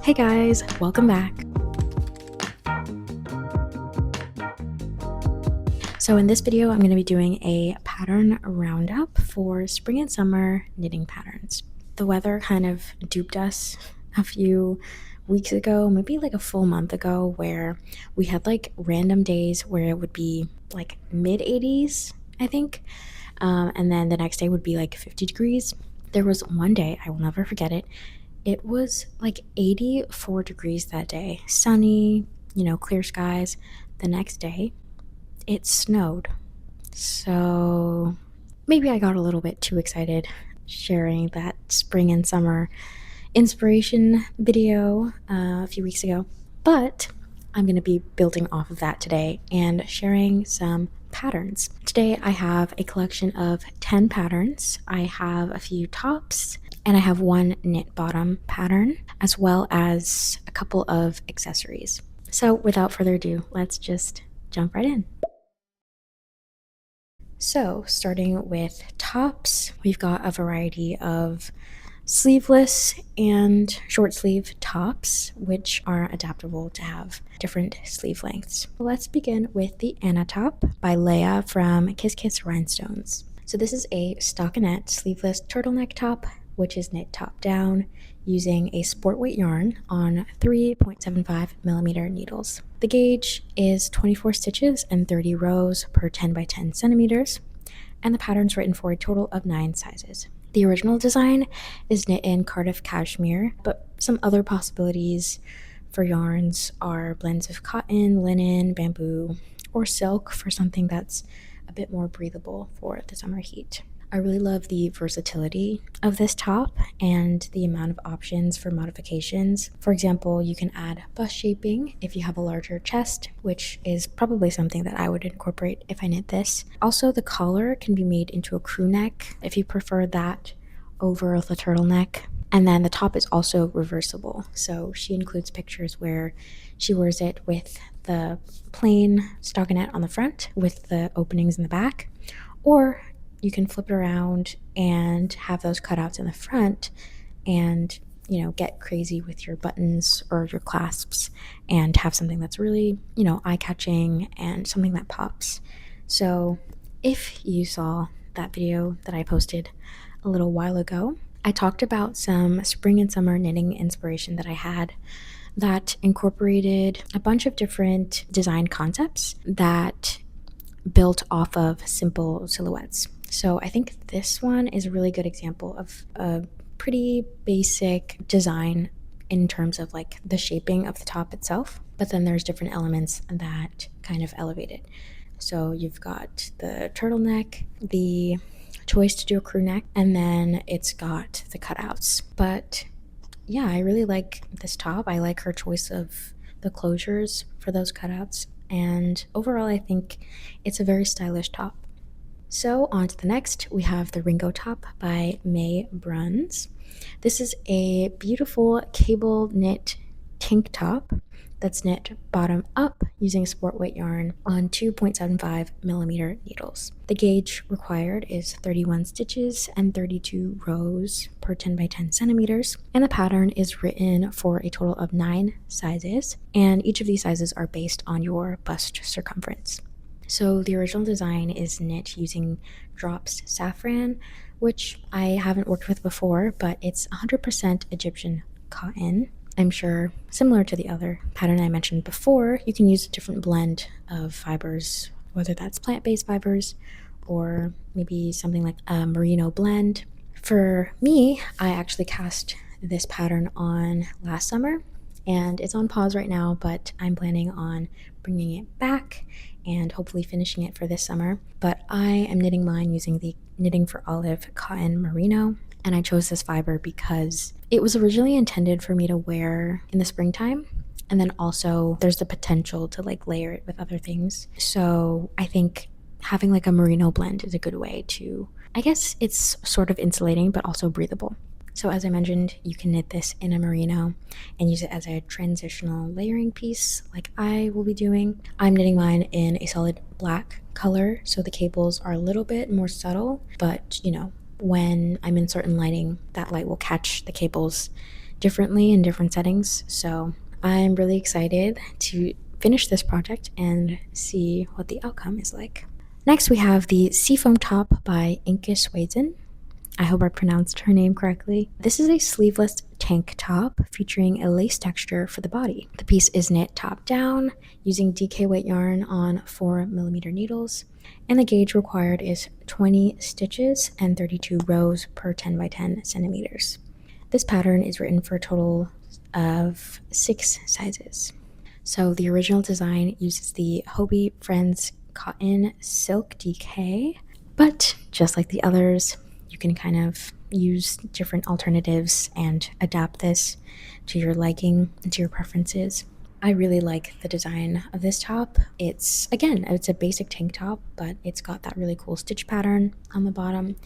Hey guys, welcome back. So in this video, I'm going to be doing a pattern roundup for spring and summer knitting patterns. The weather kind of duped us a few weeks ago, maybe like a full month ago, where we had like random days where it would be like mid 80s, I think. And then the next day would be like 50 degrees. There was one day, I will never forget it. It was like 84 degrees that day, sunny, clear skies. The next day, it snowed. So maybe I got a little bit too excited sharing that spring and summer inspiration video a few weeks ago. But I'm going to be building off of that today and sharing some patterns. Today I have a collection of 10 patterns. I have a few tops and I have one knit bottom pattern as well as a couple of accessories. So without further ado, let's just jump right in. So starting with tops, we've got a variety of sleeveless and short sleeve tops, which are adaptable to have different sleeve lengths. Let's begin with the Anna top by Leah from Kiss Kiss Rhinestones. So this is a stockinette sleeveless turtleneck top, which is knit top down using a sport weight yarn on 3.75 millimeter needles. The gauge is 24 stitches and 30 rows per 10 by 10 centimeters, and the pattern's written for a total of 9 sizes. The original design is knit in Cardiff cashmere, but some other possibilities for yarns are blends of cotton, linen, bamboo, or silk for something that's a bit more breathable for the summer heat. I really love the versatility of this top and the amount of options for modifications. For example, you can add bust shaping if you have a larger chest, which is probably something that I would incorporate if I knit this. Also, the collar can be made into a crew neck if you prefer that over the turtleneck. And then the top is also reversible. So she includes pictures where she wears it with the plain stockinette on the front with the openings in the back, or you can flip it around and have those cutouts in the front and, get crazy with your buttons or your clasps and have something that's really, eye-catching and something that pops. So if you saw that video that I posted a little while ago, I talked about some spring and summer knitting inspiration that I had that incorporated a bunch of different design concepts that built off of simple silhouettes. So I think this one is a really good example of a pretty basic design in terms of like the shaping of the top itself, but then there's different elements that kind of elevate it. So you've got the turtleneck, the choice to do a crew neck, and then it's got the cutouts. But yeah, I really like this top. I like her choice of the closures for those cutouts, and overall I think it's a very stylish top. So on to the next, we have the Ringo top by May Bruns. This is a beautiful cable knit tank top that's knit bottom up using sport weight yarn on 2.75 millimeter needles. The gauge required is 31 stitches and 32 rows per 10 by 10 centimeters, and the pattern is written for a total of 9 sizes, and each of these sizes are based on your bust circumference. So the original design is knit using Drops Saffron, which I haven't worked with before, but it's 100% Egyptian cotton. I'm sure similar to the other pattern I mentioned before, you can use a different blend of fibers, whether that's plant-based fibers or maybe something like a merino blend. For me, I actually cast this pattern on last summer, and it's on pause right now, but I'm planning on bringing it back and hopefully finishing it for this summer. But I am knitting mine using the Knitting for Olive cotton merino, and I chose this fiber because it was originally intended for me to wear in the springtime, and then also there's the potential to like layer it with other things. So I think having like a merino blend is a good way to, I guess it's sort of insulating but also breathable. So as I mentioned, you can knit this in a merino and use it as a transitional layering piece like I will be doing. I'm knitting mine in a solid black color, so the cables are a little bit more subtle, but when I'm in certain lighting, that light will catch the cables differently in different settings. So I'm really excited to finish this project and see what the outcome is like. Next, we have the Seafoam Top by Inka Swazen. I hope I pronounced her name correctly. This is a sleeveless tank top featuring a lace texture for the body. The piece is knit top down using DK weight yarn on 4mm needles, and the gauge required is 20 stitches and 32 rows per 10 by 10 centimeters. This pattern is written for a total of 6 sizes. So the original design uses the Hobie Friends Cotton Silk DK, but just like the others, you can kind of use different alternatives and adapt this to your liking and to your preferences. I really like the design of this top. It's a basic tank top, but it's got that really cool stitch pattern on the bottom.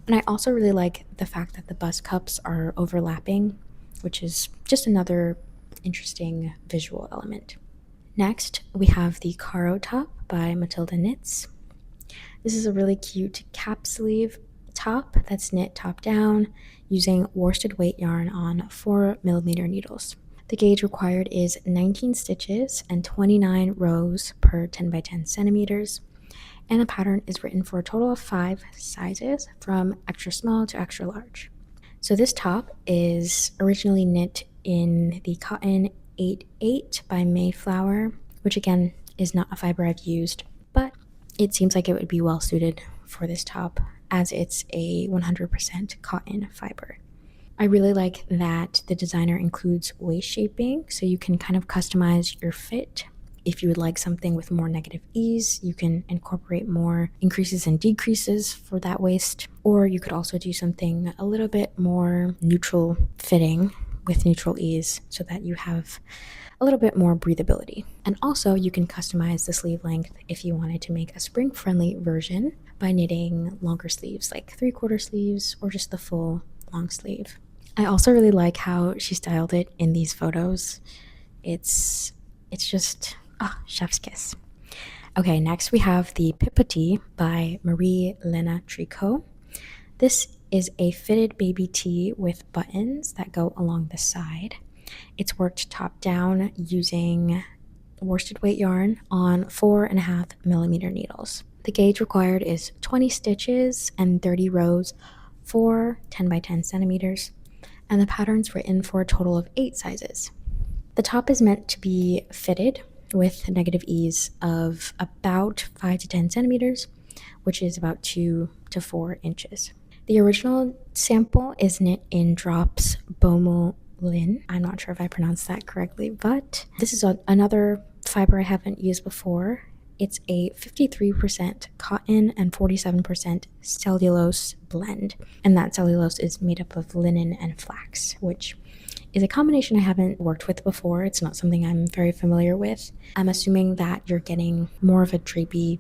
And I also really like the fact that the bust cups are overlapping, which is just another interesting visual element. Next, we have the Caro top by Matilda Knits. This is a really cute cap sleeve top that's knit top down using worsted weight yarn on 4mm needles. The gauge required is 19 stitches and 29 rows per 10 by 10 centimeters, and the pattern is written for a total of 5 sizes from extra small to extra large. So this top is originally knit in the cotton 8/8 by Mayflower, which again is not a fiber I've used, but it seems like it would be well suited for this top as it's a 100% cotton fiber. I really like that the designer includes waist shaping, so you can kind of customize your fit. If you would like something with more negative ease, you can incorporate more increases and decreases for that waist, or you could also do something a little bit more neutral fitting with neutral ease so that you have a little bit more breathability. And also you can customize the sleeve length if you wanted to make a spring-friendly version by knitting longer sleeves like 3/4 sleeves or just the full long sleeve. I also really like how she styled it in these photos. It's just chef's kiss. Okay, next we have the Pipotee by Marie Lena Tricot. This is a fitted baby tee with buttons that go along the side. It's worked top down using worsted weight yarn on 4.5mm needles. The gauge required is 20 stitches and 30 rows for 10 by 10 centimeters, and the pattern's written for a total of 8 sizes. The top is meant to be fitted with negative ease of about 5 to 10 centimeters, which is about 2 to 4 inches. The original sample is knit in Drops Beaumont Lin. I'm not sure if I pronounced that correctly, but this is another fiber I haven't used before. It's a 53% cotton and 47% cellulose blend, and that cellulose is made up of linen and flax, which is a combination I haven't worked with before. It's not something I'm very familiar with. I'm assuming that you're getting more of a drapey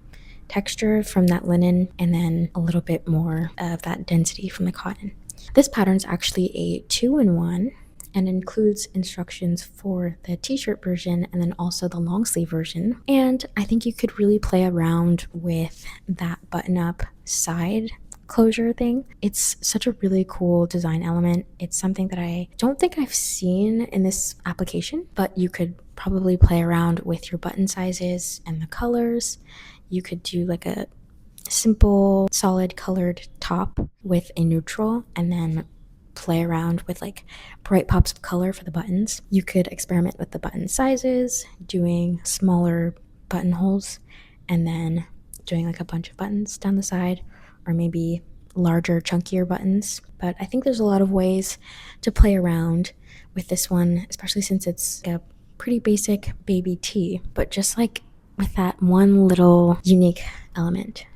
texture from that linen and then a little bit more of that density from the cotton. This pattern is actually a 2-in-1 and includes instructions for the t-shirt version and then also the long sleeve version. And I think you could really play around with that button-up side closure thing. It's such a really cool design element. It's something that I don't think I've seen in this application, but you could probably play around with your button sizes and the colors. You could do like a simple solid colored top with a neutral and then play around with like bright pops of color for the buttons. You could experiment with the button sizes, doing smaller buttonholes and then doing like a bunch of buttons down the side, or maybe larger chunkier buttons. But I think there's a lot of ways to play around with this one, especially since it's a pretty basic baby tee, but just like with that one little unique element.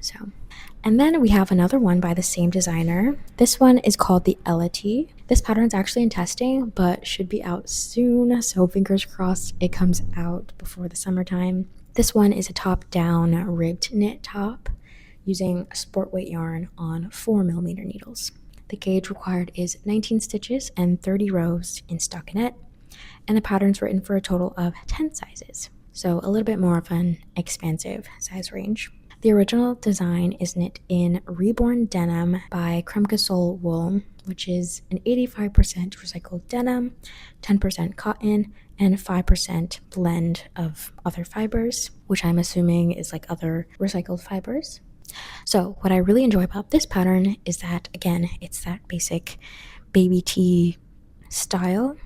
And then we have another one by the same designer. This one is called the Ella Tee. This pattern's actually in testing, but should be out soon, so fingers crossed it comes out before the summertime. This one is a top-down ribbed knit top using sport weight yarn on 4mm needles. The gauge required is 19 stitches and 30 rows in stockinette, and the pattern's written for a total of 10 sizes, so a little bit more of an expansive size range. The original design is knit in Reborn Denim by Cremcasol Wool, which is an 85% recycled denim, 10% cotton, and 5% blend of other fibers, which I'm assuming is like other recycled fibers. So what I really enjoy about this pattern is that, again, it's that basic baby tee style,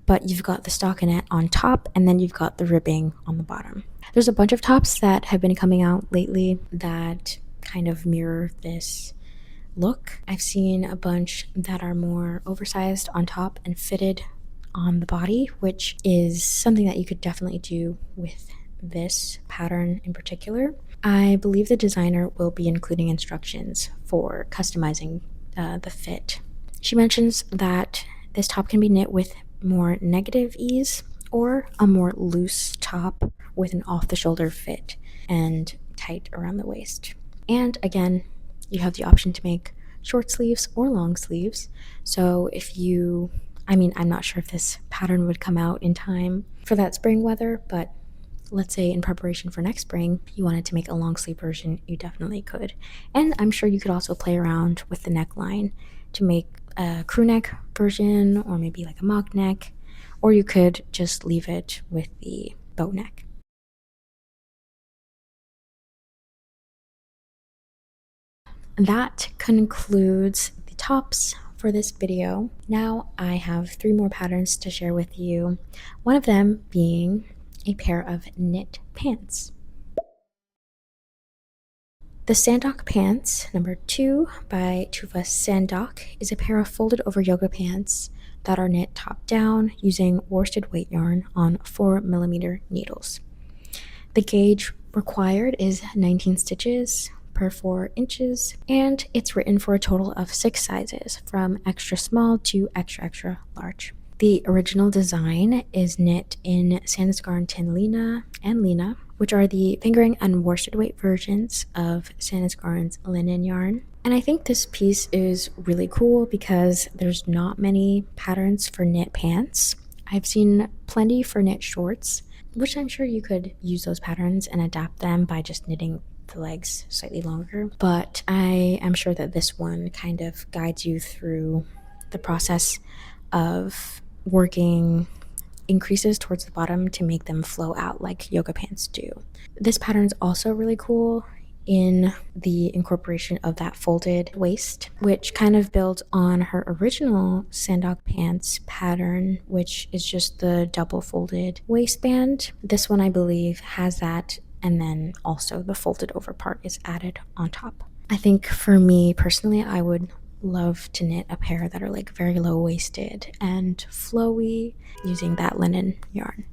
but you've got the stockinette on top and then you've got the ribbing on the bottom. There's a bunch of tops that have been coming out lately that kind of mirror this look. I've seen a bunch that are more oversized on top and fitted on the body, which is something that you could definitely do with this pattern in particular. I believe the designer will be including instructions for customizing the fit. She mentions that this top can be knit with more negative ease or a more loose top with an off-the-shoulder fit and tight around the waist. And again, you have the option to make short sleeves or long sleeves. So if you, I'm not sure if this pattern would come out in time for that spring weather, but let's say in preparation for next spring, you wanted to make a long sleeve version, you definitely could. And I'm sure you could also play around with the neckline to make a crew neck version or maybe like a mock neck, or you could just leave it with the boat neck. That concludes the tops for this video. Now I have 3 more patterns to share with you, one of them being a pair of knit pants. The Sandock Pants, number 2 by Tuva Sandock, is a pair of folded over yoga pants that are knit top down using worsted weight yarn on 4mm needles. The gauge required is 19 stitches per 4 inches, and it's written for a total of 6 sizes, from extra small to extra extra large. The original design is knit in Sandsgarn Tin Lina and Lina, which are the fingering and worsted weight versions of Sandsgarn's linen yarn. And I think this piece is really cool because there's not many patterns for knit pants. I've seen plenty for knit shorts, which I'm sure you could use those patterns and adapt them by just knitting the legs slightly longer. But I am sure that this one kind of guides you through the process of working increases towards the bottom to make them flow out like yoga pants do. This pattern is also really cool in the incorporation of that folded waist, which kind of builds on her original Sandock Pants pattern, which is just the double folded waistband. This one, I believe, has that, and then also the folded over part is added on top. I think for me personally, I would love to knit a pair that are like very low waisted and flowy using that linen yarn.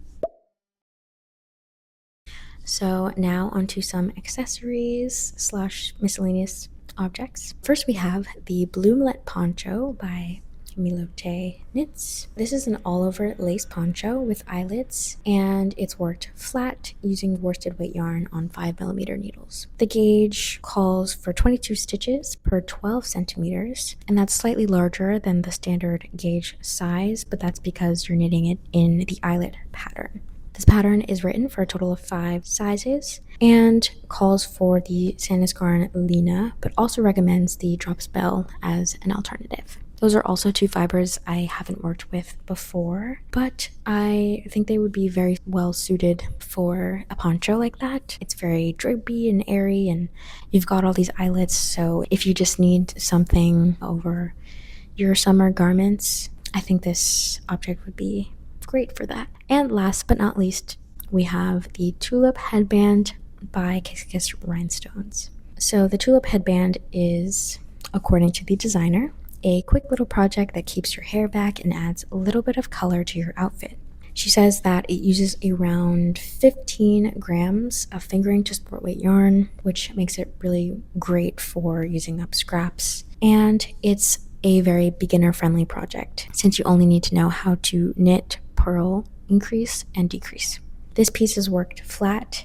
So now onto some accessories slash miscellaneous objects. First we have the Bloomlet Poncho by Milote Knits. This is an all-over lace poncho with eyelets, and it's worked flat using worsted weight yarn on 5mm needles. The gauge calls for 22 stitches per 12 centimeters, and that's slightly larger than the standard gauge size, but that's because you're knitting it in the eyelet pattern. This pattern is written for a total of 5 sizes and calls for the Sandsgarn Lina, but also recommends the Drop Spell as an alternative. Those are also 2 fibers I haven't worked with before, but I think they would be very well suited for a poncho like that. It's very drapey and airy, and you've got all these eyelets, so if you just need something over your summer garments, I think this object would be great for that. And last but not least, we have the Tulip Headband by Kiss Kiss Rhinestones. So the Tulip Headband is, according to the designer, a quick little project that keeps your hair back and adds a little bit of color to your outfit. She says that it uses around 15 grams of fingering to sport weight yarn, which makes it really great for using up scraps. And it's a very beginner-friendly project, since you only need to know how to knit, purl, increase, and decrease. This piece is worked flat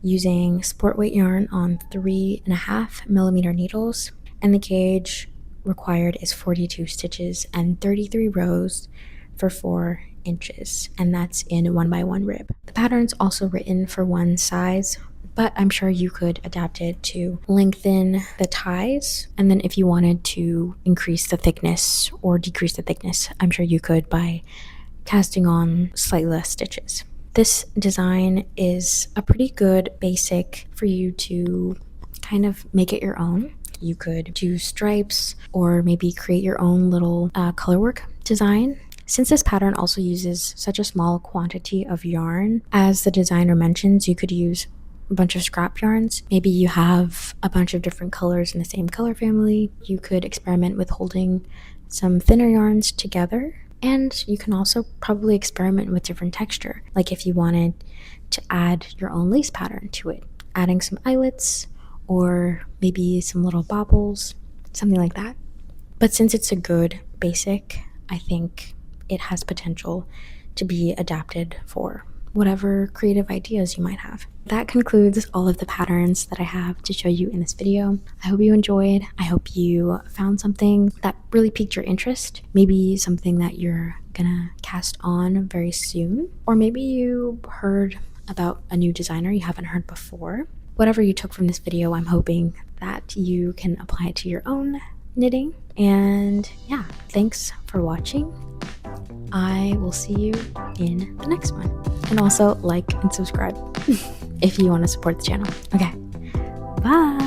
using sport weight yarn on 3.5mm needles, and the gauge required is 42 stitches and 33 rows for 4 inches, and that's in 1x1 rib. The pattern's also written for 1 size, but I'm sure you could adapt it to lengthen the ties. And then if you wanted to increase the thickness or decrease the thickness, I'm sure you could by casting on slightly less stitches. This design is a pretty good basic for you to kind of make it your own. You could do stripes or maybe create your own little colorwork design. Since this pattern also uses such a small quantity of yarn, as the designer mentions, you could use a bunch of scrap yarns. Maybe you have a bunch of different colors in the same color family. You could experiment with holding some thinner yarns together. And you can also probably experiment with different texture, like if you wanted to add your own lace pattern to it, adding some eyelets or maybe some little baubles, something like that. But since it's a good basic, I think it has potential to be adapted for whatever creative ideas you might have. That concludes all of the patterns that I have to show you in this video. I hope you enjoyed. I hope you found something that really piqued your interest. Maybe something that you're gonna cast on very soon. Or maybe you heard about a new designer you haven't heard before. Whatever you took from this video, I'm hoping that you can apply it to your own knitting. And yeah, thanks for watching. I will see you in the next one. And also like and subscribe if you want to support the channel. Okay, bye.